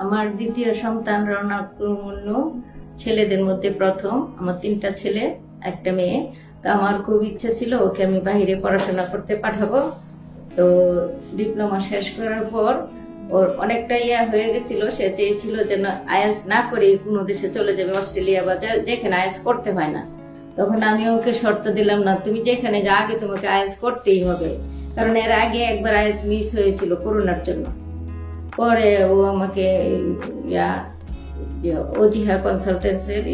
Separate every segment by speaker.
Speaker 1: আমার দ্বিতীয় সন্তান রওনক মুন্নু, ছেলেদের মধ্যে প্রথম। আমার 3টা ছেলে, একটা মেয়ে। তো আমার খুব ইচ্ছা ছিল ওকে আমি বাইরে পড়াশোনা করতে পাঠাবো। তো ডিপ্লোমা শেষ করার পর ওর অনেকটা হয়ে গেছিল, সে চেয়েছিল যেন আইএলটিএস না করে কোনো দেশে চলে যাবে, অস্ট্রেলিয়া বা যেখানে আইএলটিএস করতে হয় না। তখন আমি ওকে শর্ত দিলাম, না তুমি যেখানে যা, আগে তোমাকে আইএলটিএস করতেই হবে, কারণ এর আগে একবার আইএলটিএস মিস হয়েছিল করোনার জন্য। পরে ও আমাকে ওজিহা কনসালটেন্সির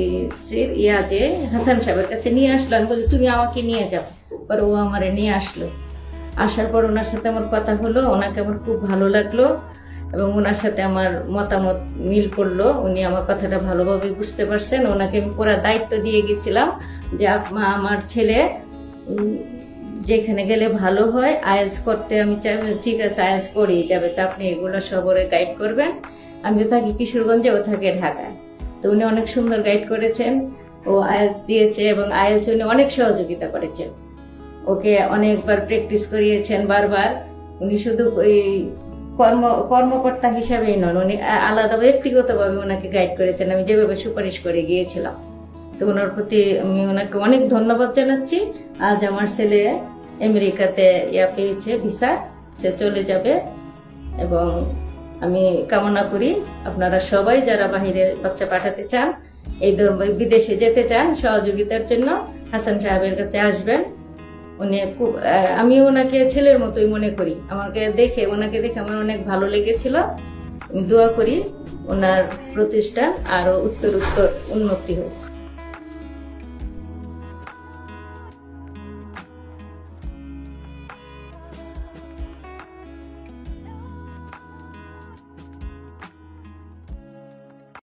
Speaker 1: যে হাসান সাহেবের কাছে নিয়ে আসলো। আমি বলি তুমি আমাকে নিয়ে যাও। পরে ও আমারে নিয়ে আসলো। আসার পর ওনার সাথে আমার কথা হলো, ওনাকে আমার খুব ভালো লাগলো এবং ওনার সাথে আমার মতামত মিল পড়লো। উনি আমার কথাটা ভালোভাবে বুঝতে পারছেন। ওনাকে আমি পুরো দায়িত্ব দিয়ে গেছিলাম যে আমার ছেলে যেখানে গেলে ভালো হয়, আইএলটিএস করতে আমি চাই, ঠিক আছে আইএলটিএস করেই যাবে, তা আপনি এগুলো সবরে গাইড করবেন। আমিও থাকি কিশোরগঞ্জে, ও থাকে ঢাকায়। তো উনি অনেক সুন্দর গাইড করেছেন, ও আইএলটিএস দিয়েছে এবং আইএলটিএস উনি অনেক সহযোগিতা করেছেন। ওকে অনেকবার প্র্যাকটিস করিয়েছেন বারবার। উনি শুধু ওই কর্মকর্তা হিসাবেই নন, উনি আলাদা ব্যক্তিগতভাবে ওনাকে গাইড করেছেন, আমি যেভাবে সুপারিশ করে গিয়েছিলাম। তো ওনার প্রতি আমি ওনাকে অনেক ধন্যবাদ জানাচ্ছি। আজ আমার ছেলে আমেরিকাতে পেয়েছে ভিসা, সে চলে যাবে এবং আমি কামনা করি আপনারা সবাই যারা বাহিরে বাচ্চা পাঠাতে চান, এই বিদেশে যেতে চান, সহযোগিতার জন্য হাসান সাহেবের কাছে আসবেন। উনি খুব, আমি ওনাকে ছেলের মতোই মনে করি। ওনাকে দেখে আমার অনেক ভালো লেগেছিল। আমি দোয়া করি ওনার প্রতিষ্ঠান আরো উত্তর উন্নতি হোক।